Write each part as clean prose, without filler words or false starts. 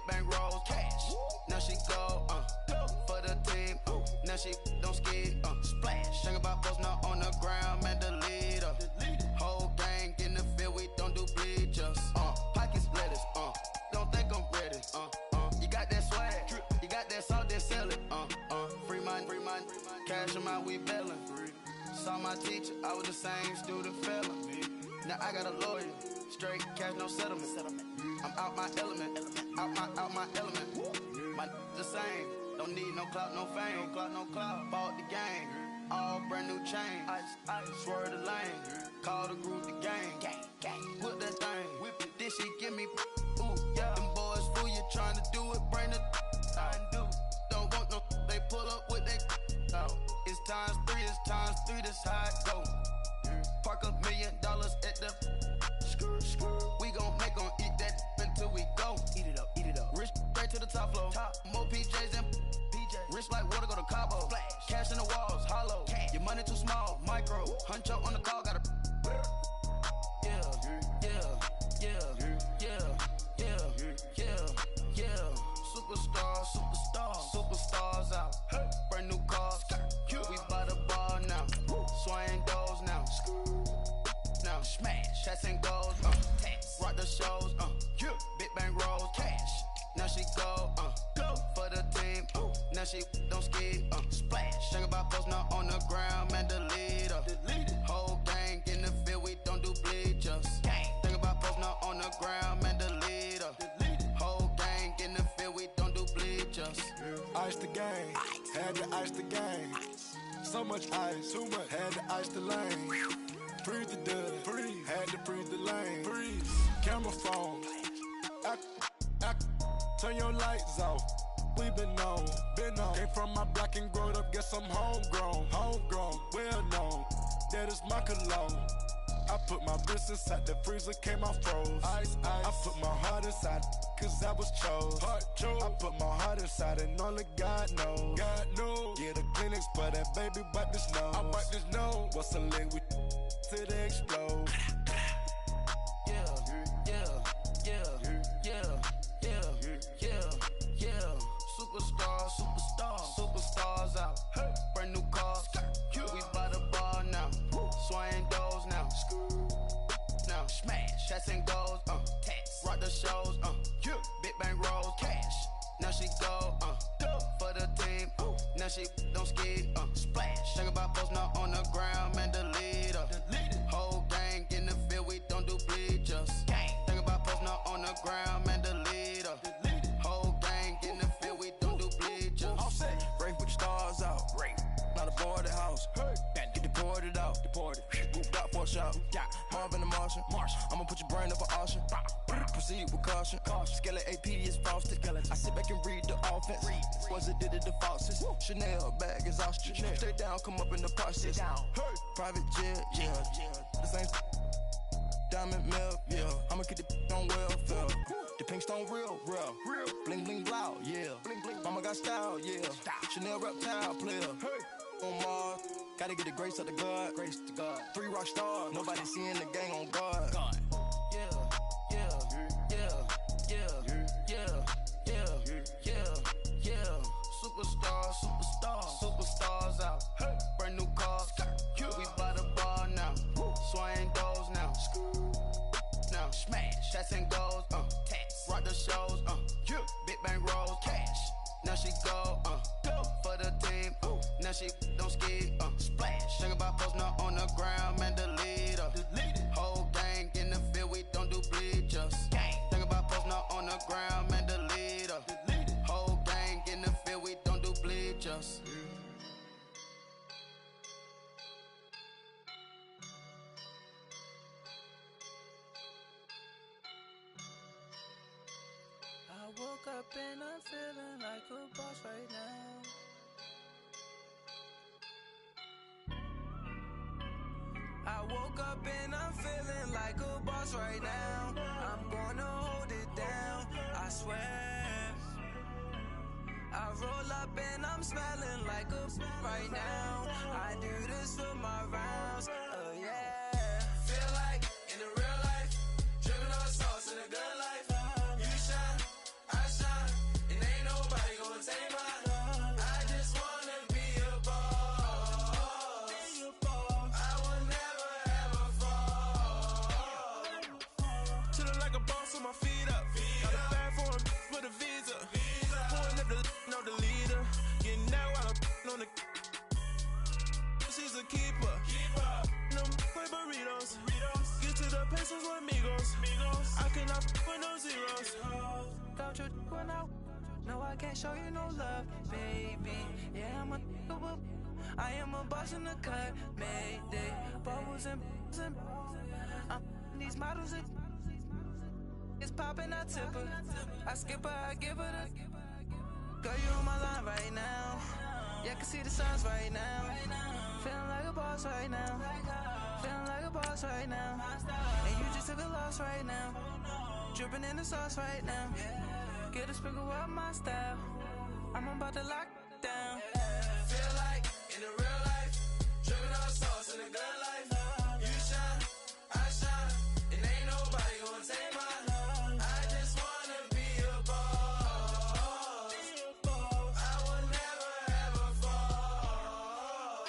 big bang rolls, cash. Now she go, for the team, now she don't ski, splash. Think about posting up on the ground, man, the leader. Whole gang in the field, we don't do bleachers. Pockets lettuce, don't think I'm ready, you got that swag, you got that salt, then sell it, free mind, cash amount, we bailin'. Saw my teacher, I was the same student fella. Now I got a lawyer, straight cash, no settlement. I'm out my element, out my element. My the same, don't need no clout, no fame. Bought the game, all brand new chain. Ice, swerve the lane, call the group the gang. Whip that thing, whip it, this shit give me, ooh, yeah. Them boys fool you trying to do it, bring it, I do. Don't want no, they pull up with they, it's times three, this how it go. Park $1 million at the, we gon' make 'em eat that until we go. Eat it up. Rich straight to the top floor. More PJs and rich like water, go to Cabo. Flash. Cash in the walls, hollow. Cash. Your money too small, micro. Huncho on the call, gotta. Yeah. Superstars out. Brand new cars. We buy the bar now. Swaying doors now. Now smash. Chats and goals. Rock the shows. Big bang rolls. Cash. Now she go. For the team. Now she don't ski. Splash. Think about posting up on the ground, man, the leader. Whole gang in the field, we don't do bleachers. Think about posting up on the ground, man, the leader. Whole gang in the field, we don't do bleachers. Ice the game, had to ice the game. So much ice, too much, had to ice the lane. Freeze the dud, freeze, had to freeze the lane. Freeze, camera phone, turn your lights off. We been on. Came from my block and growed up, guess I'm homegrown, well known. That is my cologne. I put my wrist inside the freezer, came out froze. Ice. I put my heart inside, cause I was chose. I put my heart inside and only God knows. Get the clinics for that baby, bite this nose. I bite this nose. What's a link with till they explode? Superstars out. Brand new cars. We buy the bar now. Swaying doors now. Now smash. Chats and goals. Rock the shows. Big bang rolls. Cash. Now she go. For the team. Now she don't ski. Splash. Think about posting up on the ground, man, the leader. Whole gang in the field, we don't do bleachers. Think about posting up on the ground, man, the leader. Whole gang in the field, we don't do bleachers. All set. Break with the stars out. Not a boarded house. Get deported out. Moved out for a shot. Marvin the Martian. I'ma put your brain up for auction. Proceed with caution. Skeleton AP is frosted. I sit back and read the offense. Was it did it the faucets? Chanel bag is ostrich. Stay down, come up in the process. Private jet, yeah. The same diamond milk, yeah. I'ma get the on welfare. The pink stone real. Bling bling blow, yeah. Mama got style, yeah. Chanel reptile player. On Mars, gotta get the grace of the God. 3 rock stars, nobody seeing the gang on guard. Superstars out. Brand new cars. We buy the bar now. Swaying doors now. Now smash. Chats and goals. Rock the shows. Big bang rolls. Cash. Now she go. For the team. Now she don't ski. Splash. Think about posting up on the ground, man, the leader. Whole gang in the field, we don't do bleachers. Think about posting up on the ground, man, the leader. Whole gang in the field, we don't do bleachers. I woke up and I'm feeling like a boss right now. I woke up and I'm feeling like a boss right now. I'm gonna hold it down, I swear. I roll up and I'm smelling like a right now. I do this for my rounds, oh yeah. Feel like in the real life, dripping on sauce in the good life. You shine, I shine. Don't you when I no, I can't show you no love, baby. Yeah, I am a boss in the cut, Mayday. Bubbles and these models it's popping, I tip her. I skip her, I give her the. Girl, you on my line right now. Yeah, I can see the signs right now. Feeling like a boss right now. Feeling like a boss right now. And you just took a loss right now. Dripping in the sauce right now. Get a sprinkle up my style. I'm about to lock down. Feel like in the real life, dripping on sauce in the good life. You shine, I shine, and ain't nobody gonna take mine. I just wanna be a boss. I will never ever fall.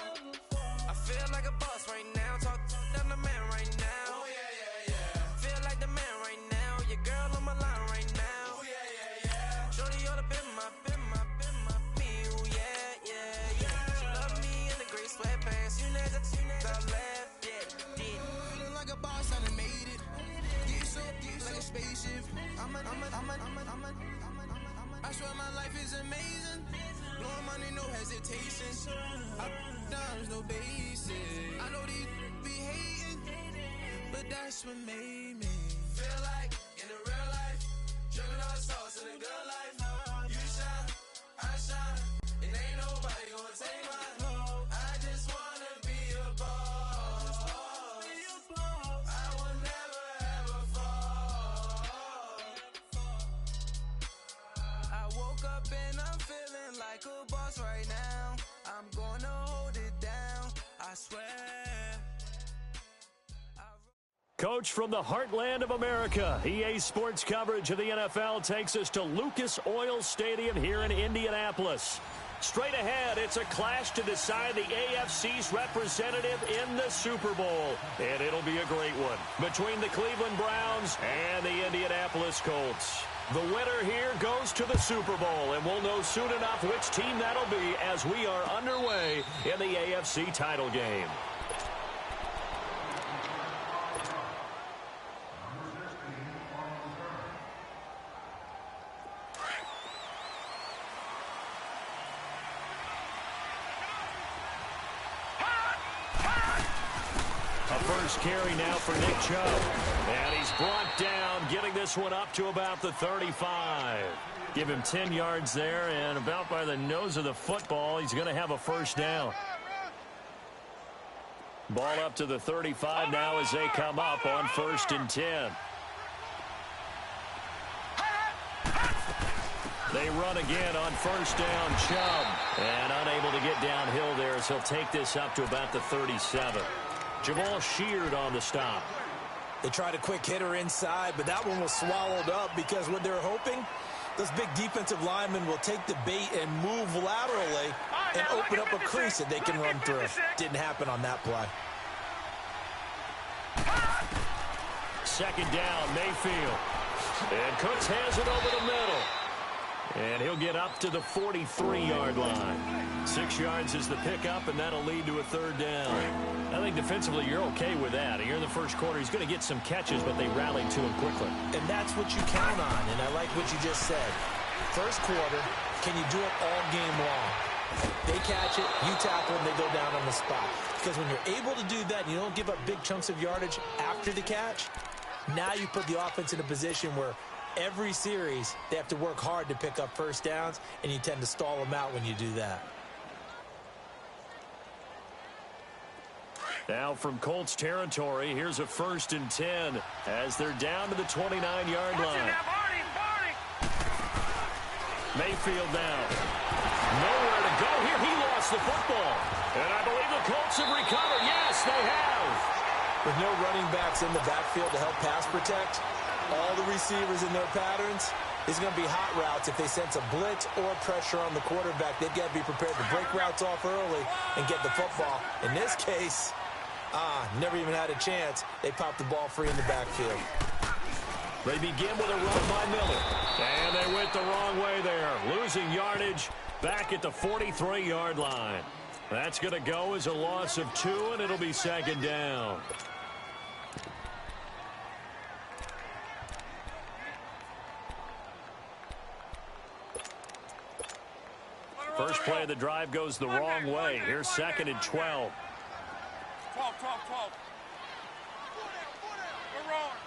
I feel like a boss right now. Talk to the man right now. Oh yeah, yeah, yeah. Feel like the man right now. Your girl on my line right now. Oh yeah, yeah, yeah. Shorty oughta been my me. Ooh, yeah, yeah, yeah. She love me in the gray sweatpants. You never left, yeah, did. Feeling like a boss, I done made it. Get so like a spaceship. I swear my life is amazing. Blowing money, no hesitation. There's no basic. I know these be hating, but that's what made me feel like in the real life, dripping on sauce in the good life. You shine, I shine, and ain't nobody gonna take mine. I just wanna be a boss. I will never ever fall. I woke up and I'm feeling like a boss right now. I'm gonna hold it down, I swear. Coach from the heartland of America, EA Sports coverage of the NFL takes us to Lucas Oil Stadium here in Indianapolis. Straight ahead, it's a clash to decide the AFC's representative in the Super Bowl. And it'll be a great one between the Cleveland Browns and the Indianapolis Colts. The winner here goes to the Super Bowl, and we'll know soon enough which team that'll be as we are underway in the AFC title game. First carry now for Nick Chubb. And he's brought down, getting this one up to about the 35. Give him 10 yards there, and about by the nose of the football, he's going to have a first down. Ball up to the 35 now as they come up on 1st and 10. They run again on 1st down, Chubb. And unable to get downhill there as he'll take this up to about the 37. Jamal Sheard on the stop. They tried a quick hitter inside, but that one was swallowed up because what they're hoping, those big defensive linemen will take the bait and move laterally and open up a crease that they can run through. Didn't happen on that play. 2nd down, Mayfield. And Cooks has it over the middle. And he'll get up to the 43-yard line. 6 yards is the pickup, and that'll lead to a 3rd down. I think defensively you're okay with that. Here in the first quarter, he's going to get some catches, but they rallied to him quickly. And that's what you count on, and I like what you just said. First quarter, can you do it all game long? They catch it, you tackle them, they go down on the spot. Because when you're able to do that and you don't give up big chunks of yardage after the catch, now you put the offense in a position where every series, they have to work hard to pick up first downs, and you tend to stall them out when you do that. Now from Colts territory, here's a 1st and 10 as they're down to the 29-yard line. Mayfield now. Nowhere to go here. He lost the football. And I believe the Colts have recovered. Yes, they have. With no running backs in the backfield to help pass protect, all the receivers in their patterns, it's going to be hot routes. If they sense a blitz or pressure on the quarterback, they've got to be prepared to break routes off early and get the football. In this case, never even had a chance. They popped the ball free in the backfield. They begin with a run by Miller. And they went the wrong way there. Losing yardage back at the 43-yard line. That's going to go as a loss of 2, and it'll be 2nd down. First play of the drive goes the wrong way. Here's 2nd and 12. 12. We're rolling.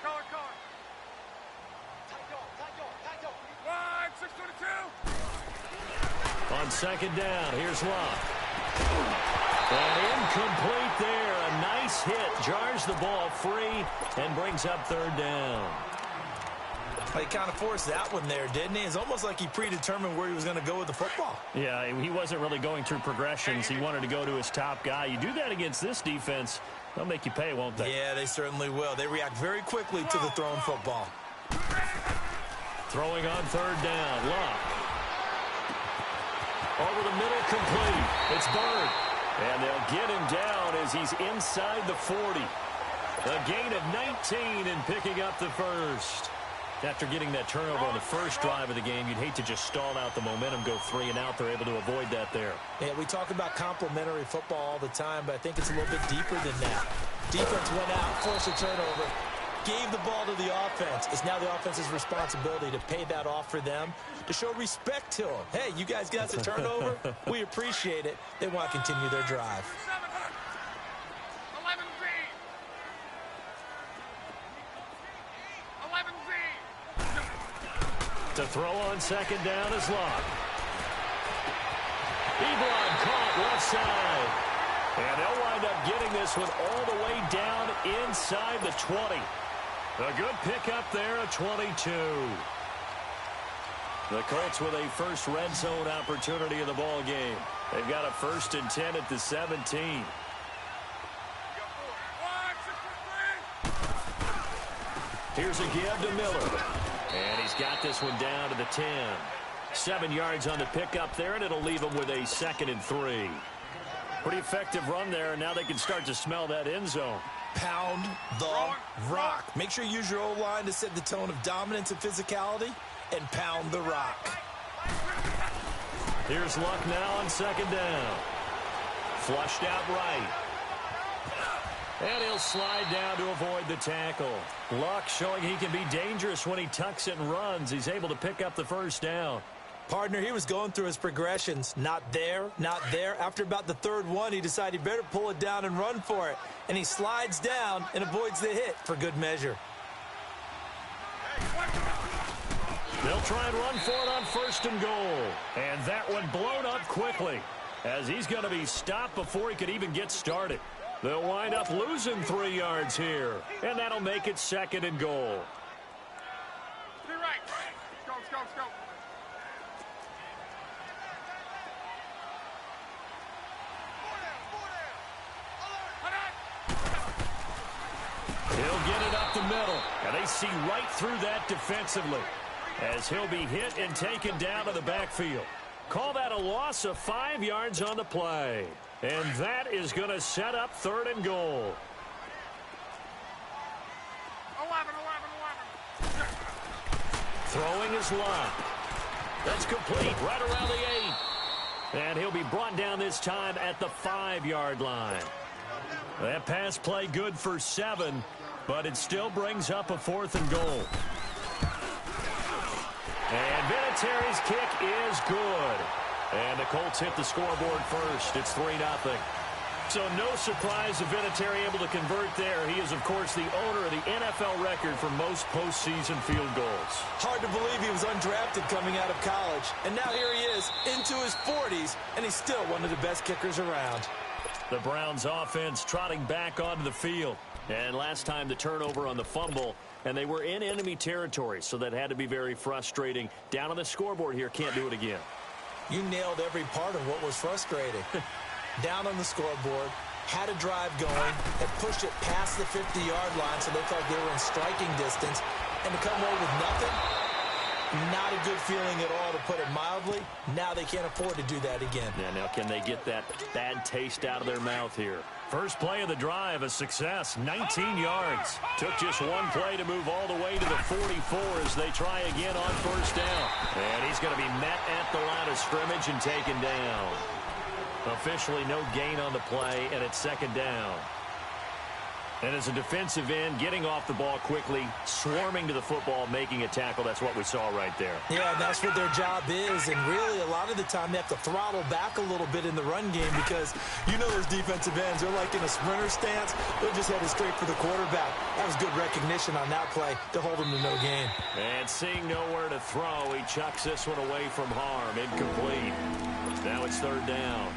Going. 622. On 2nd down, here's Locke. And incomplete there. A nice hit. Jars the ball free and brings up 3rd down. He kind of forced that one there, didn't he? It's almost like he predetermined where he was going to go with the football. Yeah, he wasn't really going through progressions. He wanted to go to his top guy. You do that against this defense, they'll make you pay, won't they? Yeah, they certainly will. They react very quickly to the thrown football. Throwing on 3rd down. Locke. Over the middle, complete. It's Bird. And they'll get him down as he's inside the 40. A gain of 19 and picking up the first. After getting that turnover on the first drive of the game, you'd hate to just stall out the momentum, go 3 and out. They're able to avoid that there. Yeah, we talk about complementary football all the time, but I think it's a little bit deeper than that. Defense went out, forced a turnover, gave the ball to the offense. It's now the offense's responsibility to pay that off for them, to show respect to them. Hey, you guys got us a turnover? We appreciate it. They want to continue their drive. To throw on 2nd down is Locke. Ebron caught left side. And they'll wind up getting this one all the way down inside the 20. A good pickup there at 22. The Colts with a first red zone opportunity in the ball game. They've got a 1st and 10 at the 17. Here's a give to Miller. And he's got this one down to the 10. 7 yards on the pickup there, and it'll leave him with a 2nd and 3. Pretty effective run there, and now they can start to smell that end zone. Pound the rock. Make sure you use your O-line to set the tone of dominance and physicality, and pound the rock. Here's Luck now on 2nd down. Flushed out right. And he'll slide down to avoid the tackle. Luck showing he can be dangerous when he tucks it and runs. He's able to pick up the 1st down. Partner, he was going through his progressions. Not there, not there. After about the 3rd one, he decided he better pull it down and run for it. And he slides down and avoids the hit for good measure. They'll try and run for it on 1st and goal. And that one blown up quickly, as he's going to be stopped before he could even get started. They'll wind up losing 3 yards here, and that'll make it 2nd and goal. To the right. Let's go. He'll get it up the middle, and they see right through that defensively, as he'll be hit and taken down to the backfield. Call that a loss of 5 yards on the play. And that is going to set up 3rd and goal. 11. Throwing his line. That's complete right around the 8. And he'll be brought down this time at the 5-yard line. That pass play good for 7, but it still brings up a 4th and goal. And Vinatieri's kick is good. And the Colts hit the scoreboard first. It's 3-0. So no surprise if Vinatieri able to convert there. He is, of course, the owner of the NFL record for most postseason field goals. Hard to believe he was undrafted coming out of college. And now here he is into his 40s, and he's still one of the best kickers around. The Browns offense trotting back onto the field. And last time the turnover on the fumble, and they were in enemy territory, so that had to be very frustrating. Down on the scoreboard here, can't do it again. You nailed every part of what was frustrating. Down on the scoreboard, had a drive going, had pushed it past the 50-yard line so they felt they were in striking distance, and to come away with nothing, not a good feeling at all, to put it mildly. Now they can't afford to do that again. Yeah, now can they get that bad taste out of their mouth here? First play of the drive, a success, 19 yards. Took just one play to move all the way to the 44 as they try again on 1st down. And he's going to be met at the line of scrimmage and taken down. Officially no gain on the play, and it's 2nd down. And as a defensive end, getting off the ball quickly, swarming to the football, making a tackle, that's what we saw right there. Yeah, that's what their job is. And really, a lot of the time, they have to throttle back a little bit in the run game because you know those defensive ends, they're like in a sprinter stance. They're just headed straight for the quarterback. That was good recognition on that play to hold him to no gain. And seeing nowhere to throw, he chucks this one away from harm. Incomplete. Now it's third down.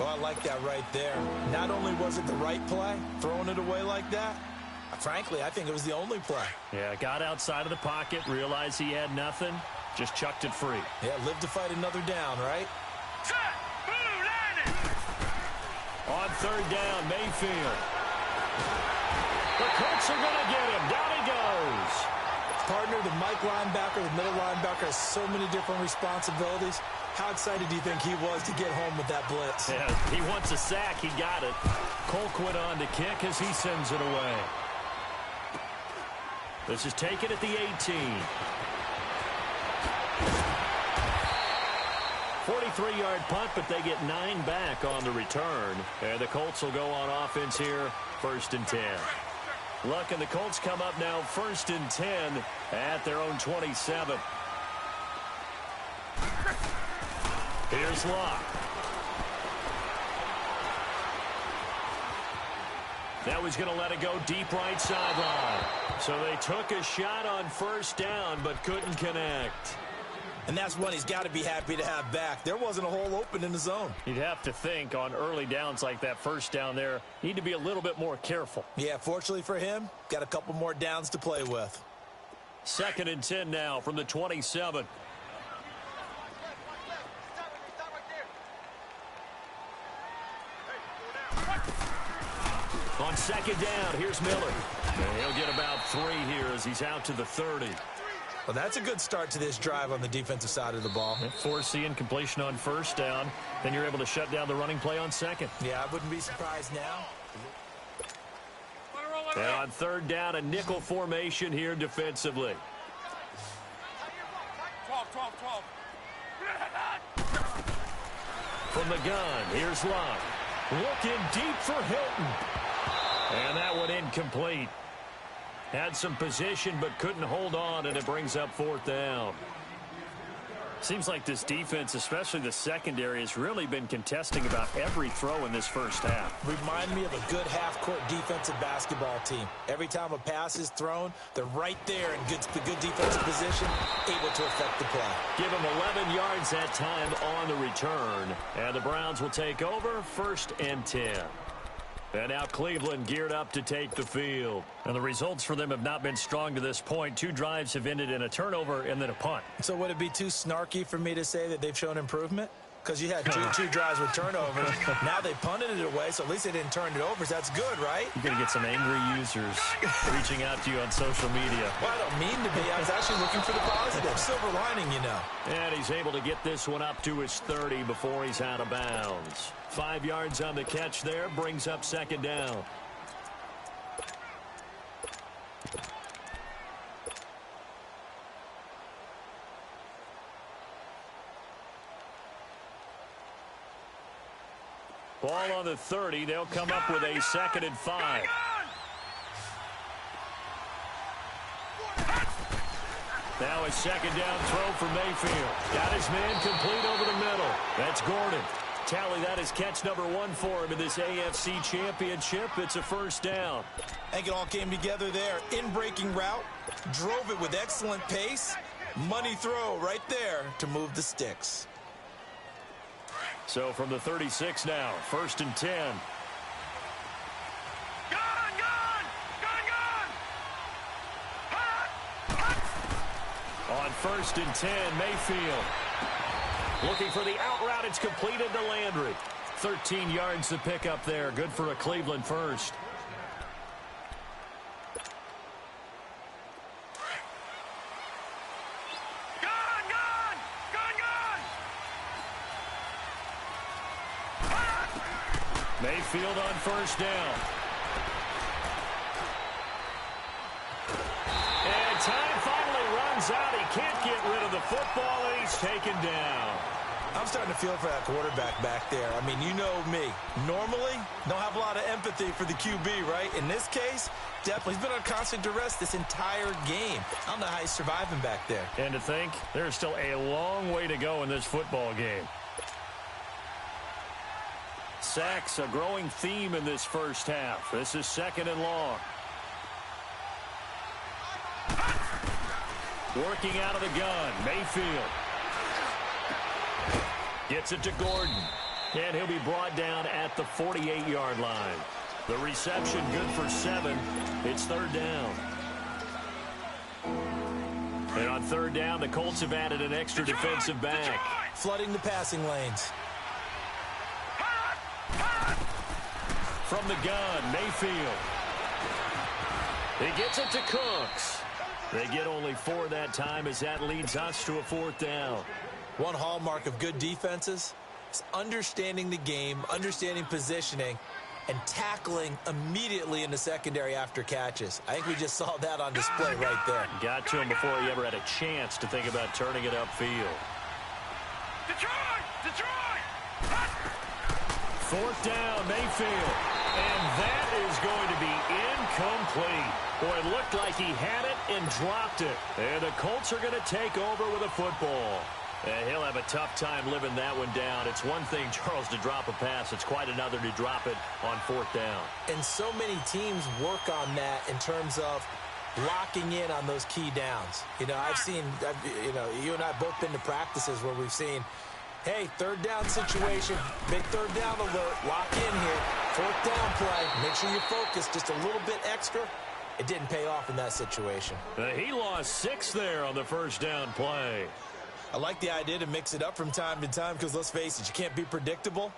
Oh, I like that right there. Not only was it the right play, throwing it away like that, frankly, I think it was the only play. Yeah, got outside of the pocket, realized he had nothing, just chucked it free. Yeah, live to fight another down, right? On third down, Mayfield. The Colts are going to get him. Down he goes. Partner, the Mike linebacker, the middle linebacker has so many different responsibilities. How excited do you think he was to get home with that blitz? Yeah, he wants a sack. He got it. Colquitt on to kick as he sends it away. This is taken at the 18. 43-yard punt, but they get 9 back on the return. And the Colts will go on offense here, 1st and 10. Luck and the Colts come up now 1st and 10 at their own 27. Here's Luck. That was going to let it go deep right sideline. So they took a shot on 1st down, but couldn't connect. And that's one he's got to be happy to have back. There wasn't a hole open in the zone. You'd have to think on early downs like that 1st down there, need to be a little bit more careful. Yeah, fortunately for him, got a couple more downs to play with. 2nd and 10 now from the 27. On 2nd down, here's Miller. And he'll get about 3 here as he's out to the 30. Well, that's a good start to this drive on the defensive side of the ball. Foreseeing completion on 1st down. Then you're able to shut down the running play on 2nd. Yeah, I wouldn't be surprised now. And on 3rd down, a nickel formation here defensively. 12. From the gun, here's Luck. Looking deep for Hilton. And that one incomplete. Had some position but couldn't hold on, and it brings up 4th down. Seems like this defense, especially the secondary, has really been contesting about every throw in this 1st half. Remind me of a good half-court defensive basketball team. Every time a pass is thrown, they're right there in good defensive position, able to affect the play. Give them 11 yards that time on the return. And the Browns will take over 1st and 10. And now Cleveland geared up to take the field. And the results for them have not been strong to this point. 2 drives have ended in a turnover and then a punt. So would it be too snarky for me to say that they've shown improvement? Because you had two drives with turnovers. Now they punted it away, so at least they didn't turn it over. So that's good, right? You're going to get some angry users reaching out to you on social media. Well, I don't mean to be. I was actually looking for the positive. Silver lining, you know. And he's able to get this one up to his 30 before he's out of bounds. 5 yards on the catch there, brings up 2nd down. Ball on the 30. They'll come up with a 2nd and 5. Now a 2nd down throw for Mayfield. Got his man complete over the middle. That's Gordon. Tally, that is catch number 1 for him in this AFC Championship. It's a 1st down. I think it all came together there. In-breaking route. Drove it with excellent pace. Money throw right there to move the sticks. So from the 36 now, 1st and 10. On 1st and 10, Mayfield. Looking for the out route. It's completed to Landry. 13 yards to pick up there. Good for a Cleveland first. Mayfield on 1st down. And time finally runs out. He can't get rid of the football, and he's taken down. I'm starting to feel for that quarterback back there. I mean, you know me. Normally, don't have a lot of empathy for the QB, right? In this case, definitely. He's been on constant duress this entire game. I don't know how he's surviving back there. And to think, there's still a long way to go in this football game. Sacks, a growing theme in this first half. This is 2nd and long. Working out of the gun, Mayfield. Gets it to Gordon. And he'll be brought down at the 48-yard line. The reception good for 7. It's 3rd down. And on 3rd down, the Colts have added an extra defensive back. Flooding the passing lanes. From the gun, Mayfield. He gets it to Cooks. They get only 4 that time as that leads us to a 4th down. One hallmark of good defenses is understanding the game, understanding positioning, and tackling immediately in the secondary after catches. I think we just saw that on display right there. Got to him before he ever had a chance to think about turning it upfield. Detroit! 4th down, Mayfield. And that is going to be incomplete. Boy, it looked like he had it and dropped it. And the Colts are going to take over with a football. And he'll have a tough time living that one down. It's one thing, Charles, to drop a pass. It's quite another to drop it on 4th down. And so many teams work on that in terms of locking in on those key downs. You know, you and I have both been to practices where we've seen, hey, 3rd down situation, big 3rd down alert, lock in here, 4th down play, make sure you focus just a little bit extra. It didn't pay off in that situation. He lost 6 there on the 1st down play. I like the idea to mix it up from time to time because, let's face it, you can't be predictable.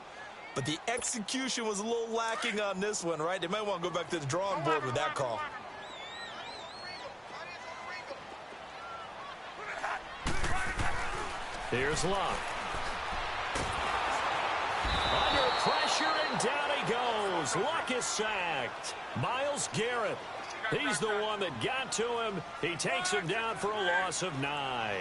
But the execution was a little lacking on this one, right? They might want to go back to the drawing board with that call. Here's Luck. Under pressure, and down he goes. Luck is sacked. Myles Garrett. He's the one that got to him. He takes him down for a loss of 9.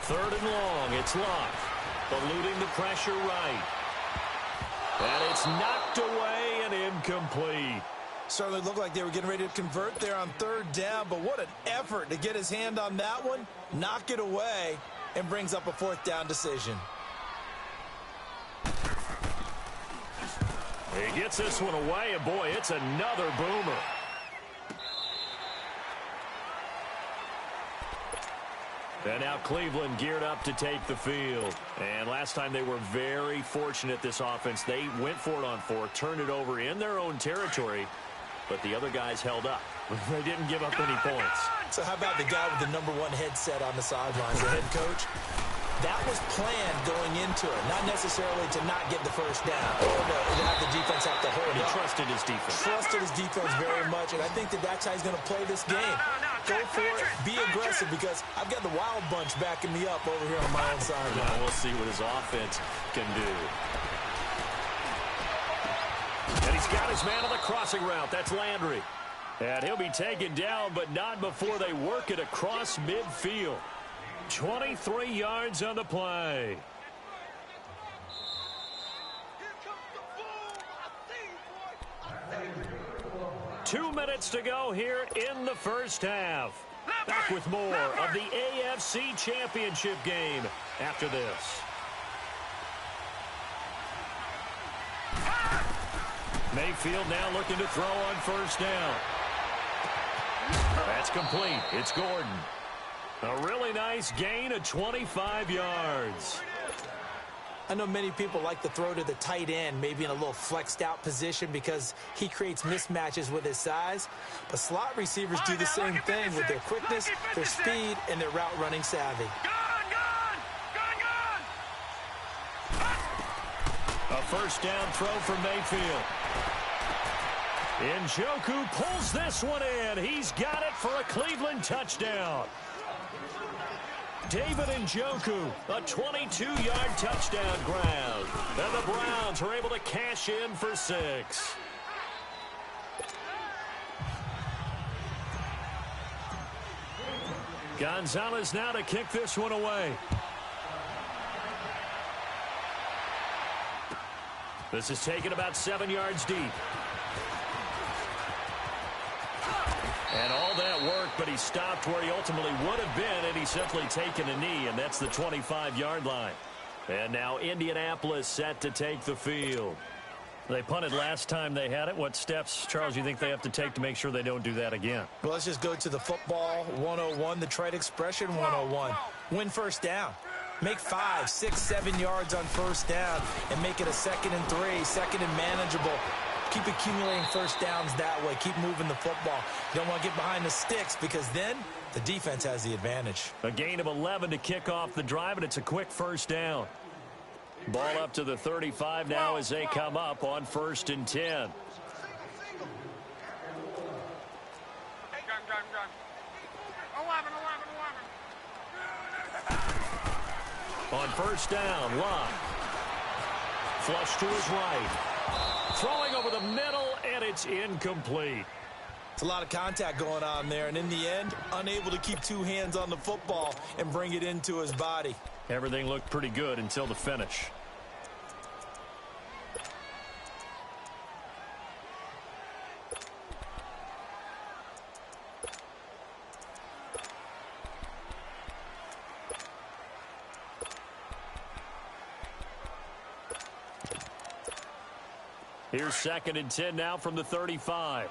Third and long, it's Luck. Eluding the pressure right. And it's knocked away and incomplete. Certainly looked like they were getting ready to convert there on 3rd down, but what an effort to get his hand on that one, knock it away, and brings up a 4th down decision. He gets this one away, and boy, it's another boomer. And now Cleveland geared up to take the field. And last time they were very fortunate, this offense. They went for it on 4, turned it over in their own territory, but the other guys held up. They didn't give up any points. So how about the guy with the #1 headset on the sidelines, the head coach? That was planned going into it, not necessarily to not get the 1st down or to have the defense have to hold He up. trusted his defense. Trusted his defense very much, and I think that that's how he's going to play this game. Go for it, be aggressive, because I've got the wild bunch backing me up over here on my own side. Now we'll see what his offense can do. And he's got his man on the crossing route. That's Landry. And he'll be taken down, but not before they work it across midfield. 23 yards on the play. Two minutes to go here in the first half. Back with more of the AFC Championship game after this. Mayfield now looking to throw on 1st down. That's complete. It's Gordon. A really nice gain of 25 yards. I know many people like to throw to the tight end, maybe in a little flexed out position because he creates mismatches with his size. But slot receivers do the same thing with their quickness, their speed, and their route running savvy. A 1st down throw from Mayfield. Njoku pulls this one in. He's got it for a Cleveland touchdown. David Njoku, a 22-yard touchdown grab. And the Browns are able to cash in for 6. Gonzalez now to kick this one away. This is taken about 7 yards deep. And all that work, but he stopped where he ultimately would have been, and he's simply taken a knee, and that's the 25-yard line. And now Indianapolis set to take the field. They punted last time they had it. What steps, Charles, you think they have to take to make sure they don't do that again? Well, let's just go to the football 101, the trade expression 101. Win first down. Make 5, 6, 7 yards on first down and make it a 2nd and 3, 2nd and manageable. Keep accumulating first downs that way. Keep moving the football. You don't want to get behind the sticks because then the defense has the advantage. A gain of 11 to kick off the drive, and it's a quick first down. Ball up to the 35 now as they come up on 1st and 10. On 1st down, Locke. Flush to his right. Throwing over the middle, and it's incomplete. It's a lot of contact going on there, and in the end, unable to keep 2 hands on the football and bring it into his body. Everything looked pretty good until the finish. Here's 2nd and 10 now from the 35.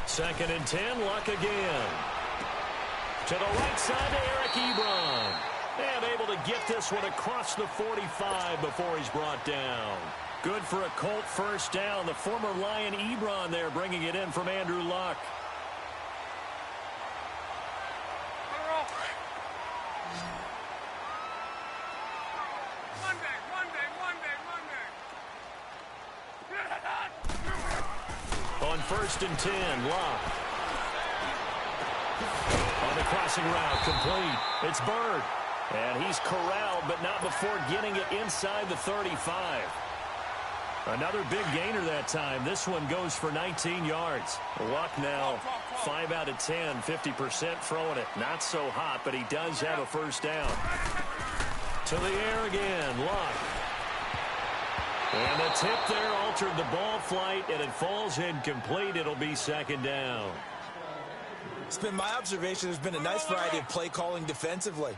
Second and 10, Luck again. To the right side to Eric Ebron. And able to get this one across the 45 before he's brought down. Good for a Colt first down. The former Lion Ebron there bringing it in from Andrew Luck. On 1st and 10, Locke. On the crossing route, complete. It's Bird. And he's corralled, but not before getting it inside the 35. Another big gainer that time. This one goes for 19 yards. Luck now 5 out of 10, 50% throwing it. Not so hot, but he does have a first down. To the air again, Luck. And the tip there altered the ball flight, and it falls incomplete. It'll be 2nd down. It's been my observation there's been a nice variety of play calling defensively.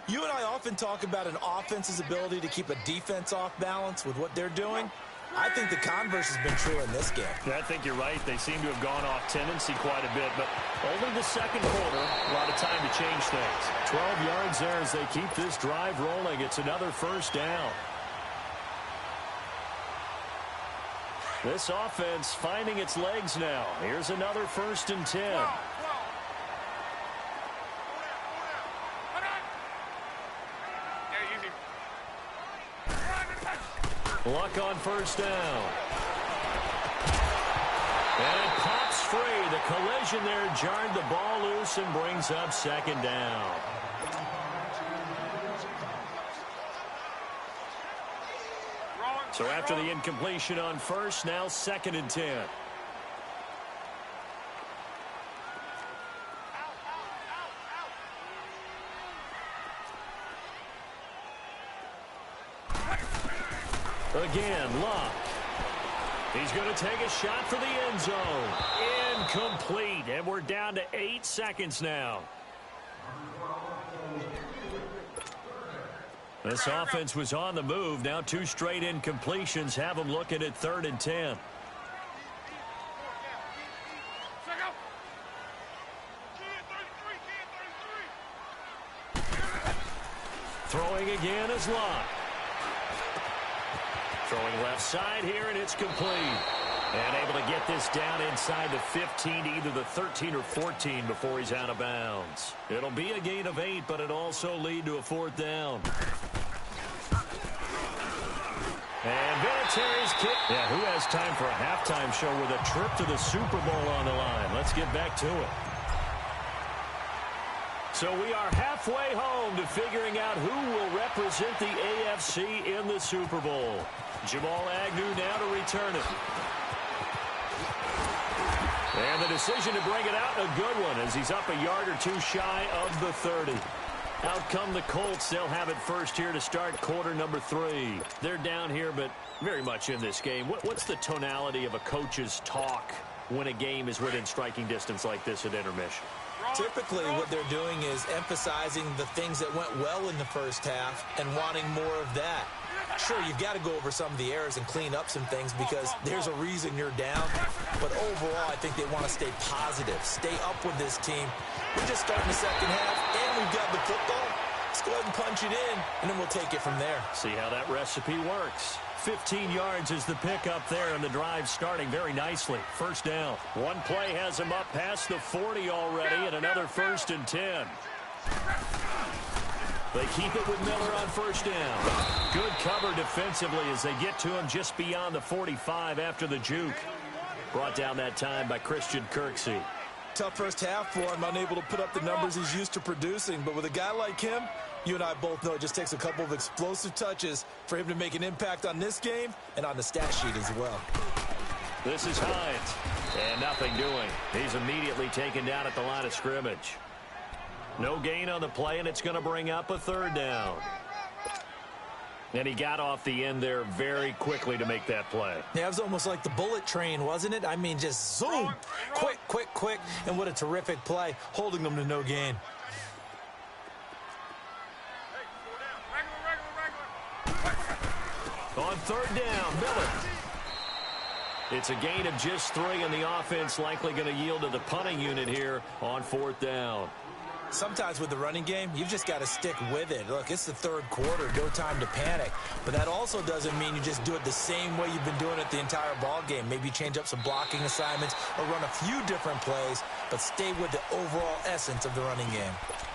You and I often talk about an offense's ability to keep a defense off balance with what they're doing. I think the converse has been true in this game. Yeah, I think you're right. They seem to have gone off tendency quite a bit, but only the 2nd quarter, a lot of time to change things. 12 yards there as they keep this drive rolling. It's another first down. This offense finding its legs now. Here's another 1st and 10. Luck on first down. And it pops free. The collision there jarred the ball loose and brings up 2nd down. So after the incompletion on first, now 2nd and 10. Again, Luck. He's going to take a shot for the end zone. Incomplete, and we're down to 8 seconds now. This offense was on the move. Now 2 straight incompletions have them looking at 3rd and 10. Throwing again is Locke. Throwing left side here, and it's complete. And able to get this down inside the 15 to either the 13 or 14 before he's out of bounds. It'll be a gain of 8, but it'll also lead to a 4th down. And Vinatieri's kick. Yeah, who has time for a halftime show with a trip to the Super Bowl on the line? Let's get back to it. So we are halfway home to figuring out who will represent the AFC in the Super Bowl. Jamal Agnew now to return it. And the decision to bring it out, a good one, as he's up a yard or two shy of the 30. Out come the Colts. They'll have it first here to start quarter number 3. They're down here, but very much in this game. What's the tonality of a coach's talk when a game is within striking distance like this at intermission? Typically, what they're doing is emphasizing the things that went well in the first half and wanting more of that. Sure, you've got to go over some of the errors and clean up some things because there's a reason you're down. But overall, I think they want to stay positive, stay up with this team. We're just starting the second half, and we've got the football. Let's go ahead and punch it in, and then we'll take it from there. See how that recipe works. 15 yards is the pickup there, and the drive starting very nicely. First down. One play has him up past the 40 already, and another 1st and 10. They keep it with Miller on first down. Good cover defensively as they get to him just beyond the 45 after the juke. Brought down that time by Christian Kirksey. Tough first half for him, unable to put up the numbers he's used to producing. But with a guy like him, you and I both know it just takes a couple of explosive touches for him to make an impact on this game and on the stat sheet as well. This is Hines. And nothing doing. He's immediately taken down at the line of scrimmage. No gain on the play, and it's going to bring up a 3rd down. And he got off the end there very quickly to make that play. Yeah, it was almost like the bullet train, wasn't it? I mean, just zoom. Quick, quick, quick. And what a terrific play, holding them to no gain. On 3rd down, Miller. It's a gain of just 3, and the offense likely going to yield to the punting unit here on 4th down. Sometimes with the running game, you've just got to stick with it. Look, it's the 3rd quarter, no time to panic. But that also doesn't mean you just do it the same way you've been doing it the entire ball game. Maybe change up some blocking assignments or run a few different plays, but stay with the overall essence of the running game.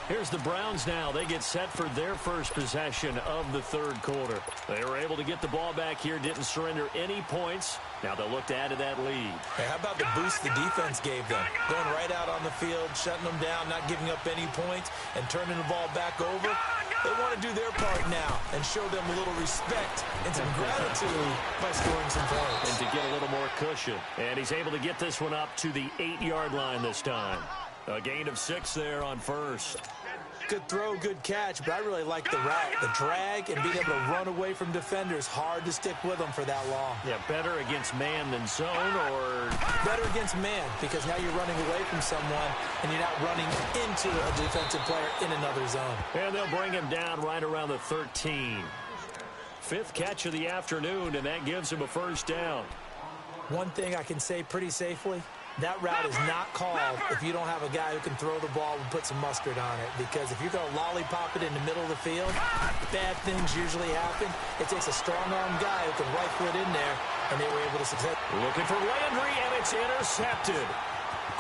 Here's the Browns now. They get set for their first possession of the 3rd quarter. They were able to get the ball back here, didn't surrender any points. Now they'll look to add to that lead. Hey, how about the boost the defense gave them? Going right out on the field, shutting them down, not giving up any points, and turning the ball back over. They want to do their part now and show them a little respect and some gratitude by scoring some points. And to get a little more cushion. And he's able to get this one up to the 8-yard line this time. A gain of 6 there on first. Good throw, good catch, but I really like the route, the drag, and being able to run away from defenders. Hard to stick with them for that long. Yeah, better against man than zone, or? Better against man, because now you're running away from someone, and you're not running into a defensive player in another zone. And they'll bring him down right around the 13. 5th catch of the afternoon, and that gives him a first down. One thing I can say pretty safely, that route is not called if you don't have a guy who can throw the ball and put some mustard on it. Because if you're going to lollipop it in the middle of the field, bad things usually happen. It takes a strong-arm guy who can rifle it in there, and they were able to succeed. Looking for Landry, and it's intercepted.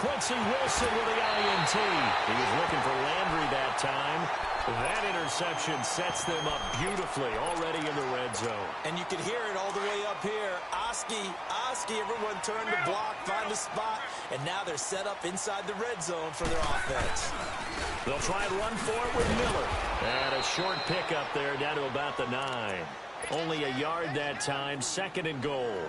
Quincy Wilson with the INT. He was looking for Landry that time. That interception sets them up beautifully already in the red zone. And you can hear it all the way up here. Oski, everyone turned to block, find a spot, and now they're set up inside the red zone for their offense. They'll try and run for it with Miller. And a short pickup there down to about the 9. Only a yard that time, 2nd and goal.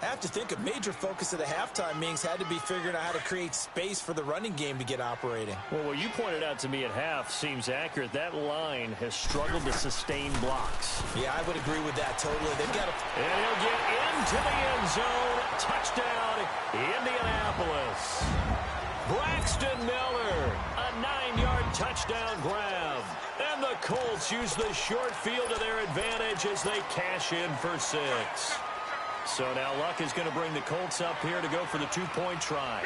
I have to think a major focus of the halftime meetings had to be figuring out how to create space for the running game to get operating. Well, what you pointed out to me at half seems accurate. That line has struggled to sustain blocks. Yeah, I would agree with that totally. They've got to... And he'll get into the end zone. Touchdown, Indianapolis. Braxton Miller, a 9-yard touchdown grab. And the Colts use the short field to their advantage as they cash in for 6. So now Luck is going to bring the Colts up here to go for the 2-point try.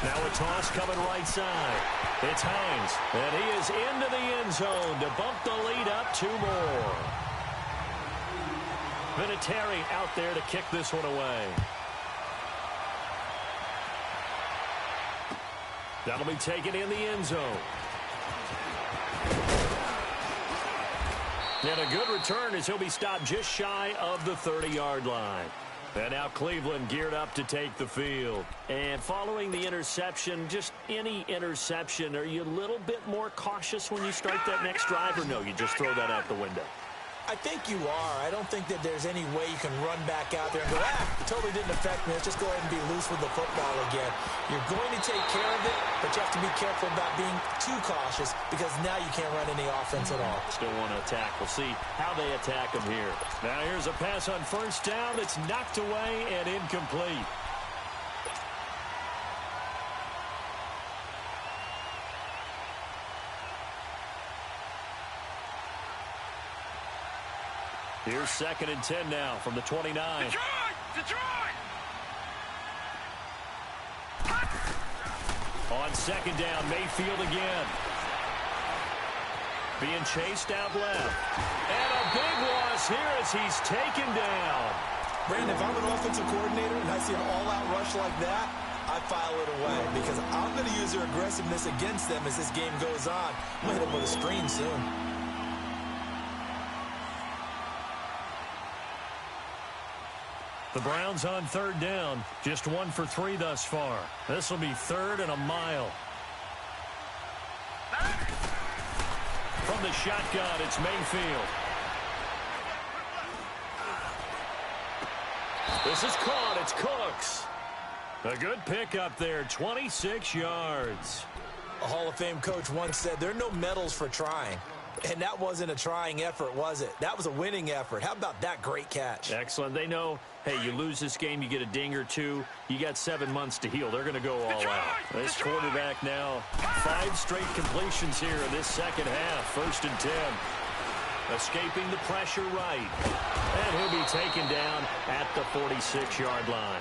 Now a toss coming right side. It's Hines, and he is into the end zone to bump the lead up 2 more. Vinatieri out there to kick this one away. That'll be taken in the end zone. And a good return as he'll be stopped just shy of the 30-yard line. And now Cleveland geared up to take the field. And following the interception, just any interception, are you a little bit more cautious when you start that next drive, or no, you just throw that out the window? I think you are. I don't think that there's any way you can run back out there and go, it totally didn't affect me. Let's just go ahead and be loose with the football again. You're going to take care of it, but you have to be careful about being too cautious because now you can't run any offense at all. Still want to attack. We'll see how they attack him here. Now here's a pass on first down that's knocked away and incomplete. Here's 2nd and 10 now from the 29. Detroit! On 2nd down, Mayfield again. Being chased out left. And a big loss here as he's taken down. Brandon, if I'm an offensive coordinator and I see an all-out rush like that, I file it away because I'm going to use their aggressiveness against them as this game goes on. I'm going to hit them with a screen soon. The Browns on 3rd down, just 1 for 3 thus far. This will be 3rd and a mile. From the shotgun, it's Mayfield. This is caught. It's Cooks. A good pick up there, 26 yards. A Hall of Fame coach once said, there are no medals for trying. And that wasn't a trying effort, was it? That was a winning effort. How about that great catch? Excellent. They know, hey, you lose this game, you get a ding or two. You got 7 months to heal. They're going to go all out. This quarterback now, 5 straight completions here in this second half. 1st and 10. Escaping the pressure right. And he'll be taken down at the 46-yard line.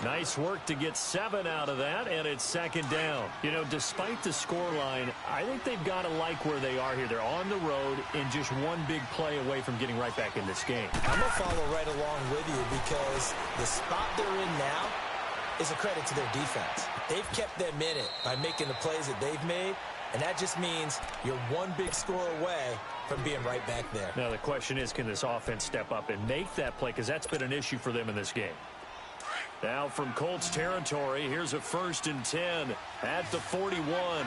Nice work to get 7 out of that, and it's 2nd down. You know, despite the scoreline, I think they've got to like where they are here. They're on the road and just one big play away from getting right back in this game. I'm going to follow right along with you because the spot they're in now is a credit to their defense. They've kept them in it by making the plays that they've made, and that just means you're one big score away from being right back there. Now, the question is, can this offense step up and make that play? Because that's been an issue for them in this game. Now from Colts territory, here's a 1st and 10 at the 41.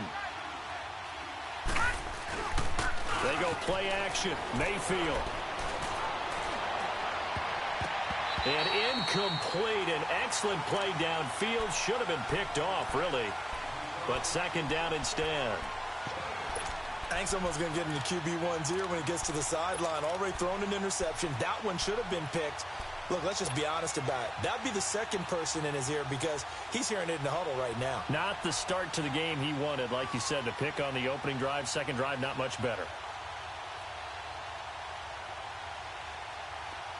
They go play action. Mayfield. And incomplete. An excellent play downfield. Should have been picked off, really. But 2nd down instead. I think someone's going to get into QB1's ear when he gets to the sideline. Already thrown an interception. That one should have been picked. Look, let's just be honest about it. That'd be the 2nd person in his ear because he's hearing it in the huddle right now. Not the start to the game he wanted. Like you said, the pick on the opening drive, 2nd drive, not much better.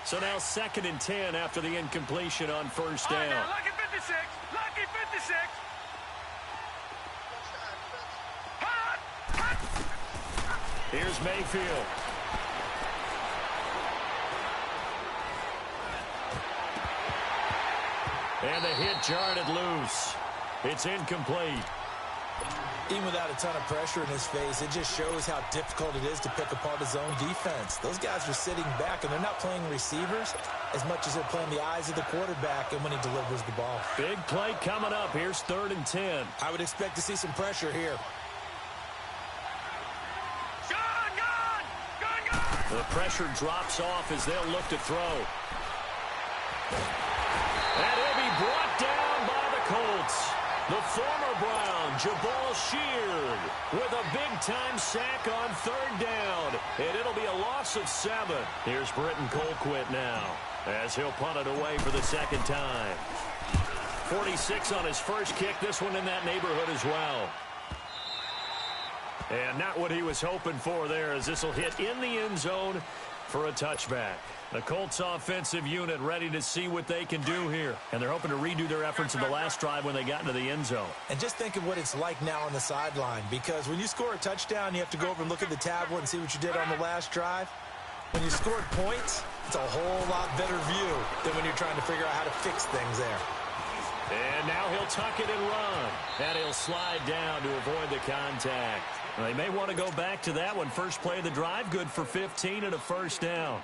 So now 2nd and 10 after the incompletion on 1st down. Now, lucky 56. Lucky 56. Here's Mayfield. And the hit jarred it loose. It's incomplete. Even without a ton of pressure in his face, it just shows how difficult it is to pick apart his own defense. Those guys are sitting back, and they're not playing receivers as much as they're playing the eyes of the quarterback and when he delivers the ball. Big play coming up. Here's 3rd and 10. I would expect to see some pressure here. The pressure drops off as they'll look to throw. And he'll be brought down by the Colts. The former Brown, Jabal Sheard, with a big-time sack on 3rd down. And it'll be a loss of 7. Here's Britton Colquitt now as he'll punt it away for the 2nd time. 46 on his first kick. This one in that neighborhood as well. And not what he was hoping for there as this will hit in the end zone for a touchback. The Colts offensive unit ready to see what they can do here. And they're hoping to redo their efforts in the last drive when they got into the end zone. And just think of what it's like now on the sideline. Because when you score a touchdown, you have to go over and look at the tablet and see what you did on the last drive. When you scored points, it's a whole lot better view than when you're trying to figure out how to fix things there. And now he'll tuck it and run. And he'll slide down to avoid the contact. They may want to go back to that one. First play of the drive, good for 15 and a first down.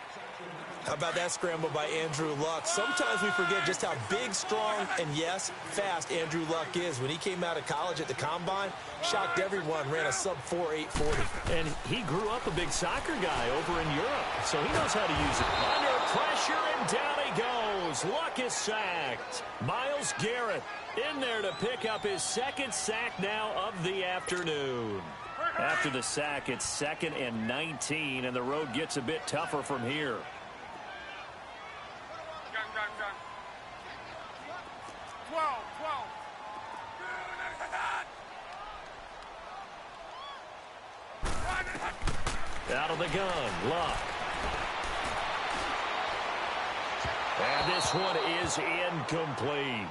How about that scramble by Andrew Luck? Sometimes we forget just how big, strong, and, yes, fast Andrew Luck is. When he came out of college at the Combine, shocked everyone, ran a sub-4 840. And he grew up a big soccer guy over in Europe, so he knows how to use it. Under pressure, and down he goes. Luck is sacked. Myles Garrett in there to pick up his second sack now of the afternoon. After the sack, it's 2nd and 19, and the road gets a bit tougher from here. Out of the gun, Luck. And this one is incomplete.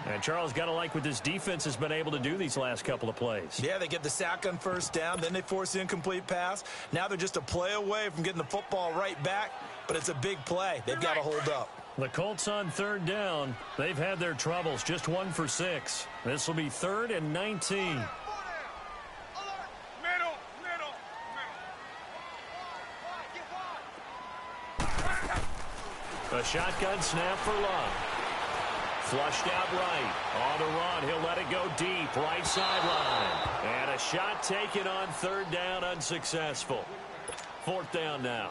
And Charles, got to like what this defense has been able to do these last couple of plays. Yeah, they get the sack on first down, then they force the incomplete pass. Now they're just a play away from getting the football right back, but it's a big play. They've got to hold up. The Colts on 3rd down. They've had their troubles, just 1 for 6. This will be 3rd and 19. A shotgun snap for Luck. Flushed out right. On the run, he'll let it go deep. Right sideline. And a shot taken on 3rd down, unsuccessful. 4th down now.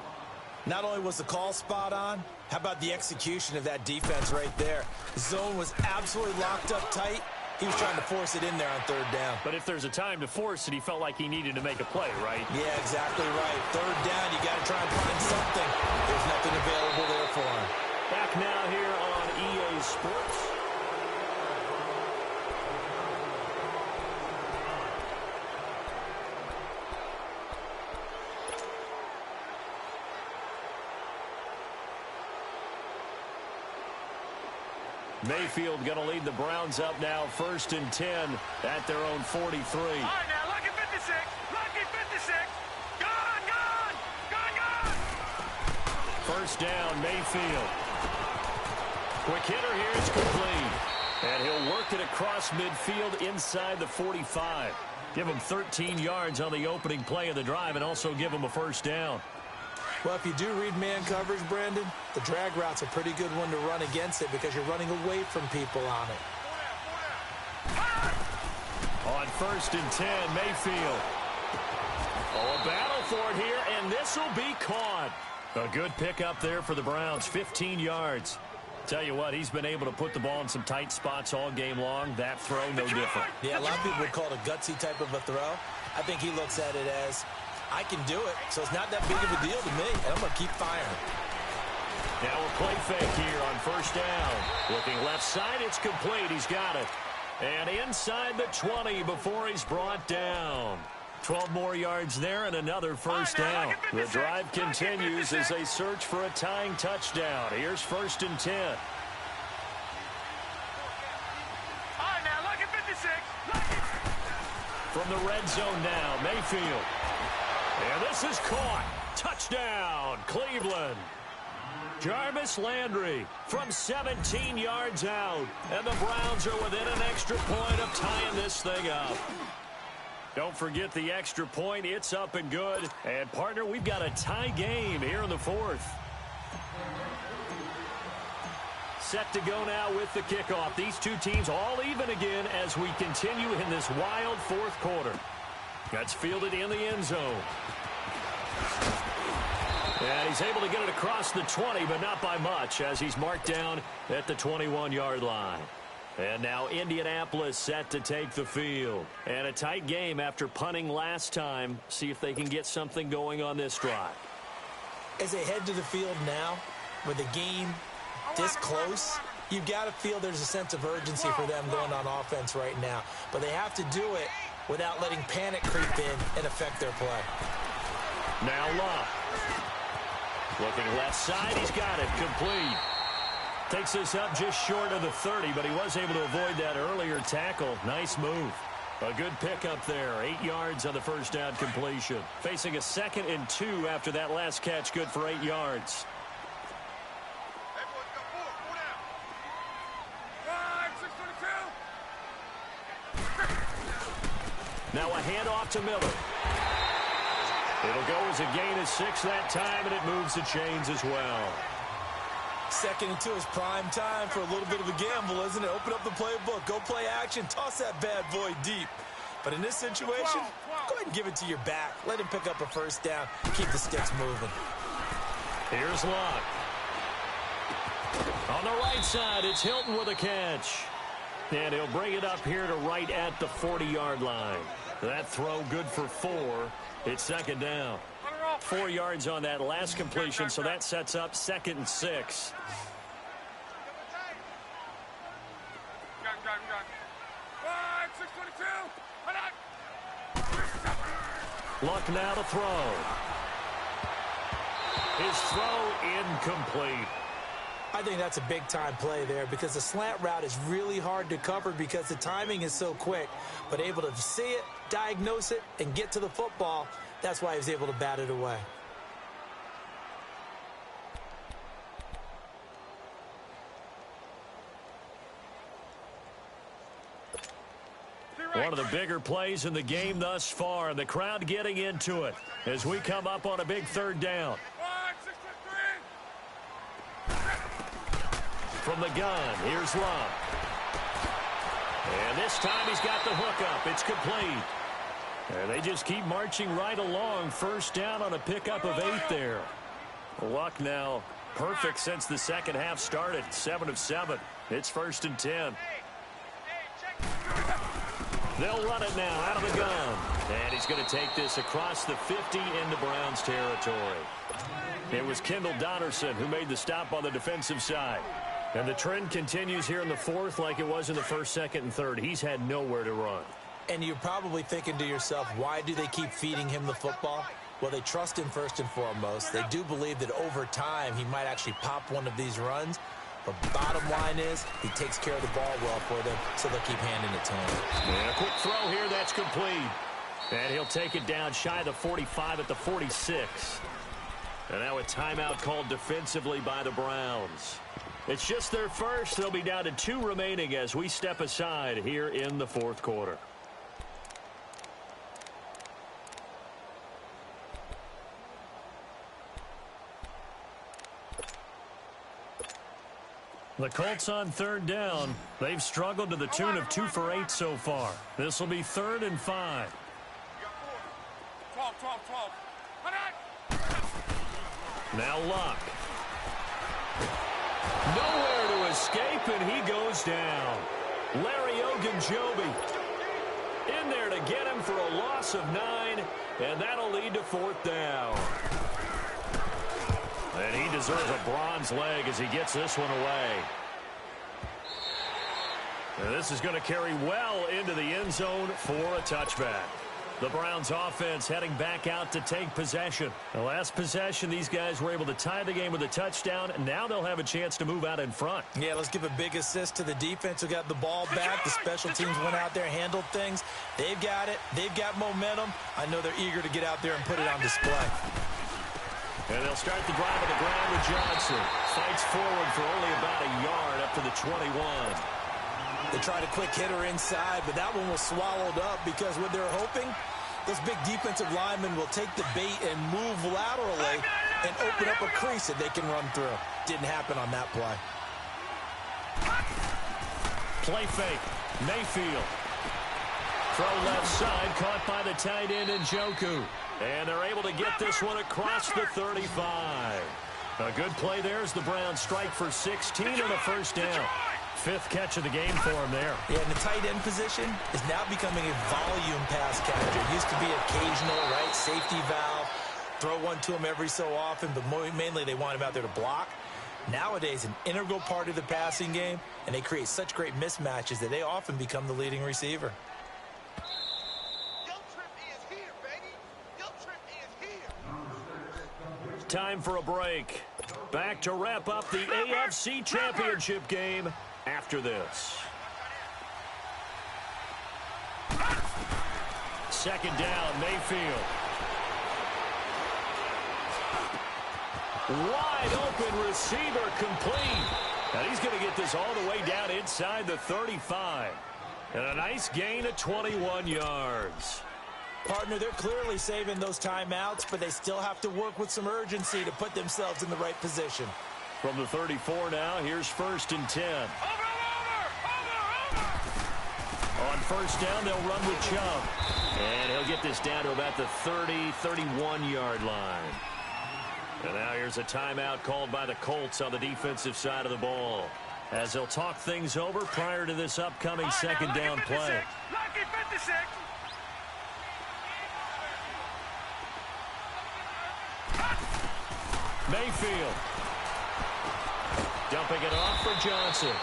Not only was the call spot on, how about the execution of that defense right there? The zone was absolutely locked up tight. He was trying to force it in there on 3rd down. But if there's a time to force it, he felt like he needed to make a play, right? Yeah, exactly right. 3rd down, you got to try and find something. There's nothing available there for him. Back now here on EA Sports. Mayfield going to lead the Browns up now, 1st and 10 at their own 43. All right, now, lucky 56. Lucky 56. Gone. 1st down, Mayfield. Quick hitter here, it's complete. And he'll work it across midfield inside the 45. Give him 13 yards on the opening play of the drive and also give him a 1st down. Well, if you do read man coverage, Brandon, the drag route's a pretty good one to run against it because you're running away from people on it. On 1st and 10, Mayfield. Oh, a battle for it here, and this will be caught. A good pickup there for the Browns, 15 yards. Tell you what, he's been able to put the ball in some tight spots all game long. That throw, no different. Yeah, a lot of people would call it a gutsy type of a throw. I think he looks at it as, I can do it, so it's not that big of a deal to me, and I'm going to keep firing. Now a play fake here on 1st down. Looking left side, it's complete. He's got it. And inside the 20 before he's brought down. 12 more yards there and another 1st down. The drive continues as they search for a tying touchdown. Here's 1st and 10. All right, now, lucky 56. Lucky. From the red zone now, Mayfield. And this is caught. Touchdown, Cleveland. Jarvis Landry from 17 yards out. And the Browns are within an extra point of tying this thing up. Don't forget the extra point. It's up and good. And, partner, we've got a tie game here in the 4th. Set to go now with the kickoff. These two teams all even again as we continue in this wild 4th quarter. That's fielded in the end zone. And he's able to get it across the 20, but not by much as he's marked down at the 21-yard line. And now Indianapolis set to take the field. And a tight game after punting last time. See if they can get something going on this drive. As they head to the field now, with the game this close, you've got to feel there's a sense of urgency for them going on offense right now. But they have to do it without letting panic creep in and affect their play. Now Luck. Looking left side, he's got it, complete. Takes this up just short of the 30, but he was able to avoid that earlier tackle. Nice move. A good pickup there, 8 yards on the 1st down completion. Facing a 2nd and 2 after that last catch, good for 8 yards. Now a handoff to Miller. It'll go as a gain of 6 that time, and it moves the chains as well. 2nd and 2 is prime time for a little bit of a gamble, isn't it? Open up the playbook, go play action, toss that bad boy deep. But in this situation, go ahead and give it to your back. Let him pick up a first down. Keep the sticks moving. Here's Locke. On the right side, it's Hilton with a catch. And he'll bring it up here to right at the 40-yard line. That throw good for 4. It's 2nd down. 4 yards on that last completion, so that sets up 2nd and 6. Luck now to throw. His throw incomplete. I think that's a big-time play there because the slant route is really hard to cover because the timing is so quick. But able to see it, diagnose it, and get to the football, that's why he was able to bat it away. One of the bigger plays in the game thus far, and the crowd getting into it as we come up on a big 3rd down. From the gun, here's Love. And this time he's got the hook up. It's complete. And they just keep marching right along. 1st down on a pickup of 8 there. Luck now perfect since the 2nd half started. 7 of 7. It's 1st and 10. They'll run it now out of the gun. And he's going to take this across the 50 into Browns territory. It was Kendall Donnerson who made the stop on the defensive side. And the trend continues here in the 4th like it was in the 1st, 2nd, and 3rd. He's had nowhere to run. And you're probably thinking to yourself, why do they keep feeding him the football? Well, they trust him first and foremost. They do believe that over time he might actually pop one of these runs. But bottom line is he takes care of the ball well for them, so they'll keep handing it to him. And a quick throw here, that's complete. And he'll take it down shy of the 45 at the 46. And now a timeout called defensively by the Browns. It's just their first. They'll be down to 2 remaining as we step aside here in the 4th quarter. The Colts on 3rd down. They've struggled to the tune of 2 for 8 so far. This will be 3rd and 5. 12. Now Luck. Nowhere to escape, and he goes down. Larry Ogunjobi in there to get him for a loss of 9, and that'll lead to 4th down. And he deserves a bronze leg as he gets this one away. And this is going to carry well into the end zone for a touchback. The Browns offense heading back out to take possession. The last possession, these guys were able to tie the game with a touchdown, and now they'll have a chance to move out in front. Yeah, let's give a big assist to the defense who got the ball back. The special teams went out there, handled things. They've got it. They've got momentum. I know they're eager to get out there and put it on display. And they'll start the drive on the ground with Johnson. Fights forward for only about a yard up to the 21. They tried a quick hitter inside, but that one was swallowed up because what they're hoping, those big defensive linemen will take the bait and move laterally and open up a crease that they can run through. Didn't happen on that play. Play fake. Mayfield. Throw left side, caught by the tight end Njoku. And they're able to get this one across the 35. A good play there as the Browns strike for 16 and a 1st down. 5th catch of the game for him there. Yeah, and the tight end position is now becoming a volume pass catcher. It used to be occasional, right? Safety valve. Throw one to him every so often, but mainly they want him out there to block. Nowadays, an integral part of the passing game, and they create such great mismatches that they often become the leading receiver. Time for a break. Back to wrap up the AFC Championship game after this. 2nd down, Mayfield. Wide open receiver complete. And he's going to get this all the way down inside the 35. And a nice gain of 21 yards. Partner, they're clearly saving those timeouts, but they still have to work with some urgency to put themselves in the right position. From the 34 now, here's 1st and 10. Over! On 1st down, they'll run with Chubb. And he'll get this down to about the 30, 31-yard line. And now here's a timeout called by the Colts on the defensive side of the ball, as they'll talk things over prior to this upcoming second down play. Lucky 56. Mayfield. Dumping it off for Johnson.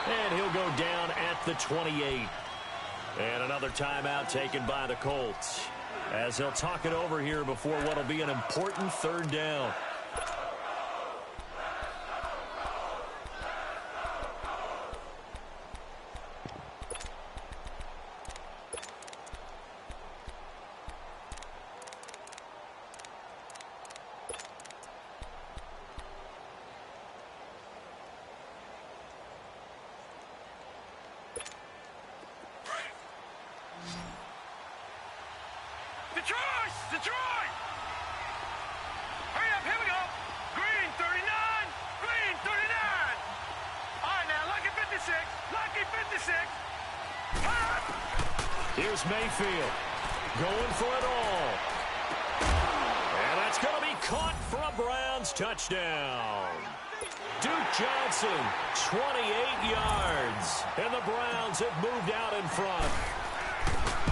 And he'll go down at the 28. And another timeout taken by the Colts, as they'll talk it over here before what will be an important 3rd down. Detroit! Hurry up, here we go. Green 39, green 39. All right, now, lucky 56, lucky 56. Here's Mayfield going for it all. And that's going to be caught for a Browns touchdown. Duke Johnson, 28 yards. And the Browns have moved out in front.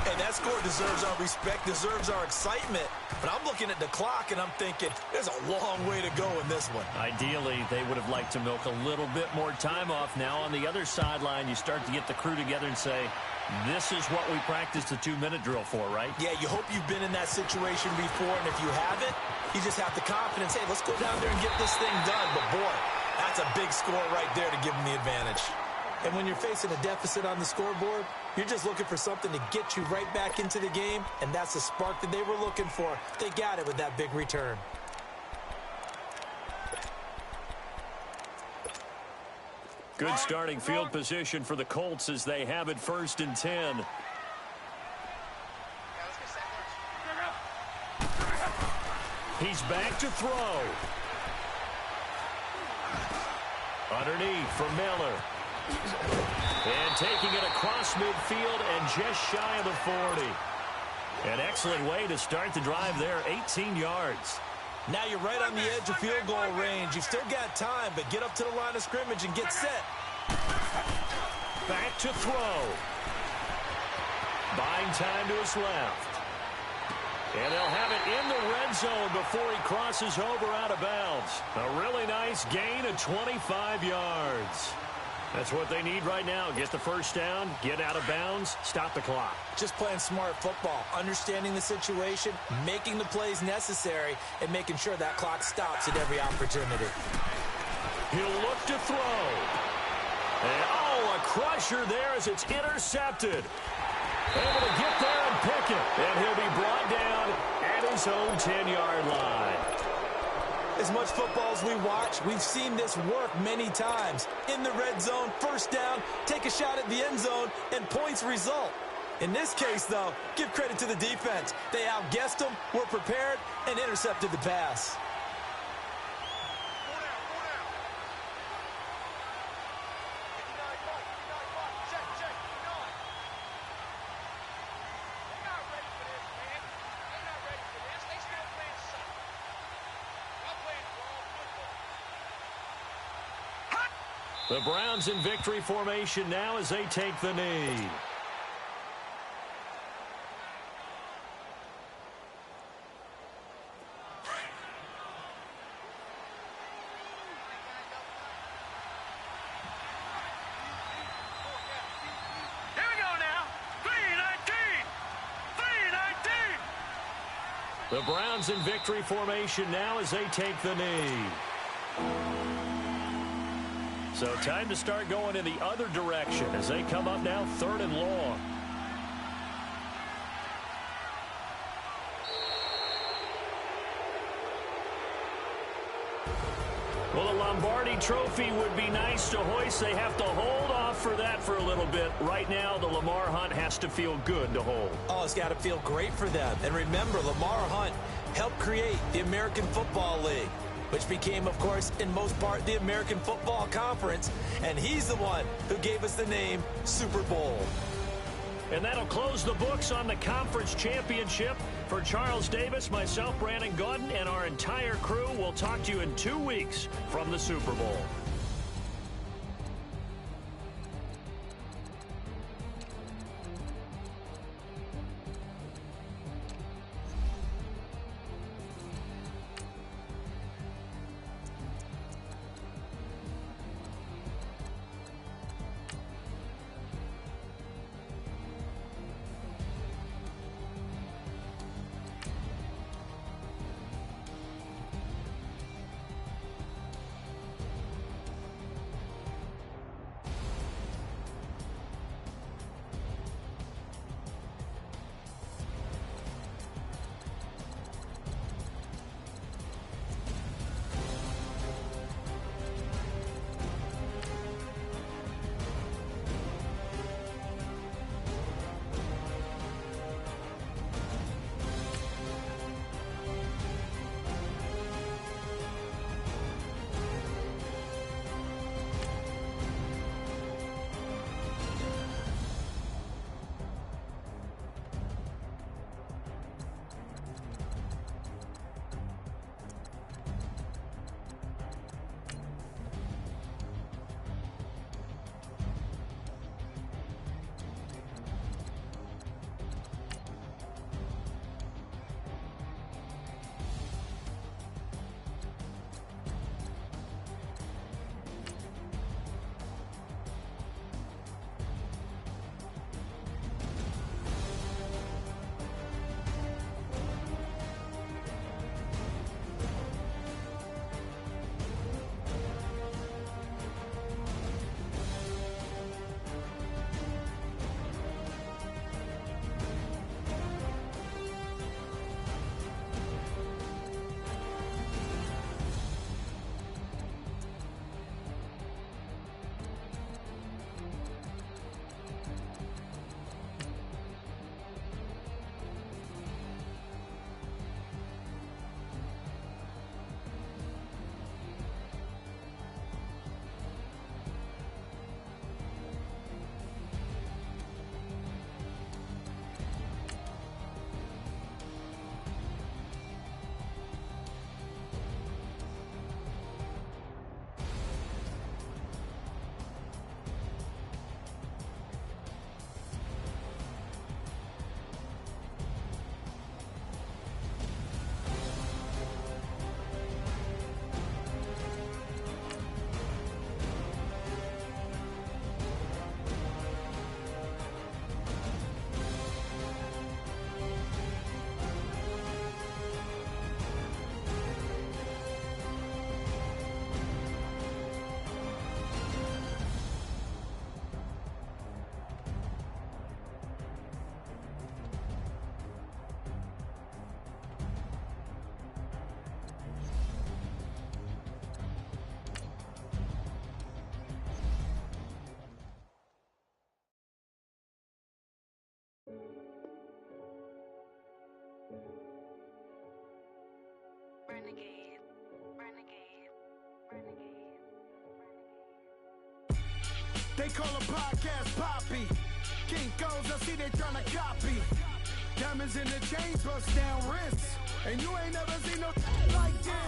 Hey, that score deserves our respect, deserves our excitement. But I'm looking at the clock, and I'm thinking there's a long way to go in this one. Ideally, they would have liked to milk a little bit more time off. Now on the other sideline, you start to get the crew together and say, this is what we practiced the 2-minute drill for, right? Yeah, you hope you've been in that situation before, and if you haven't, you just have the confidence, hey, let's go down there and get this thing done. But, boy, that's a big score right there to give them the advantage. And when you're facing a deficit on the scoreboard, you're just looking for something to get you right back into the game, and that's the spark that they were looking for. They got it with that big return. Good starting field position for the Colts as they have it 1st and 10. He's back to throw. Underneath for Miller. And taking it across midfield and just shy of the 40. An excellent way to start the drive there, 18 yards. Now you're right on the edge of field goal range. You've still got time, but get up to the line of scrimmage and get set. Back to throw. Buying time to his left. And they'll have it in the red zone before he crosses over out of bounds. A really nice gain of 25 yards. That's what they need right now. Get the first down, get out of bounds, stop the clock. Just playing smart football, understanding the situation, making the plays necessary, and making sure that clock stops at every opportunity. He'll look to throw. And, a crusher there as it's intercepted. Able to get there and pick it. And he'll be brought down at his own 10-yard line. As much football as we watch, we've seen this work many times. In the red zone, first down, take a shot at the end zone, and points result. In this case, though, give credit to the defense. They outguessed them, were prepared, and intercepted the pass. The Browns in victory formation now as they take the knee. Here we go now. 3-19. 3-19. The Browns in victory formation now as they take the knee. So time to start going in the other direction as they come up now 3rd and long. Well, the Lombardi Trophy would be nice to hoist. They have to hold off for that for a little bit. Right now, the Lamar Hunt has to feel good to hold. Oh, it's got to feel great for them. And remember, Lamar Hunt helped create the American Football League, which became, of course, in most part, the American Football Conference. And he's the one who gave us the name Super Bowl. And that'll close the books on the conference championship. For Charles Davis, myself, Brandon Gaudin, and our entire crew, we'll talk to you in 2 weeks from the Super Bowl. They call a podcast Poppy. Kinkos, I see they tryna copy. Diamonds in the chains, bust down wrists. And you ain't never seen no like this.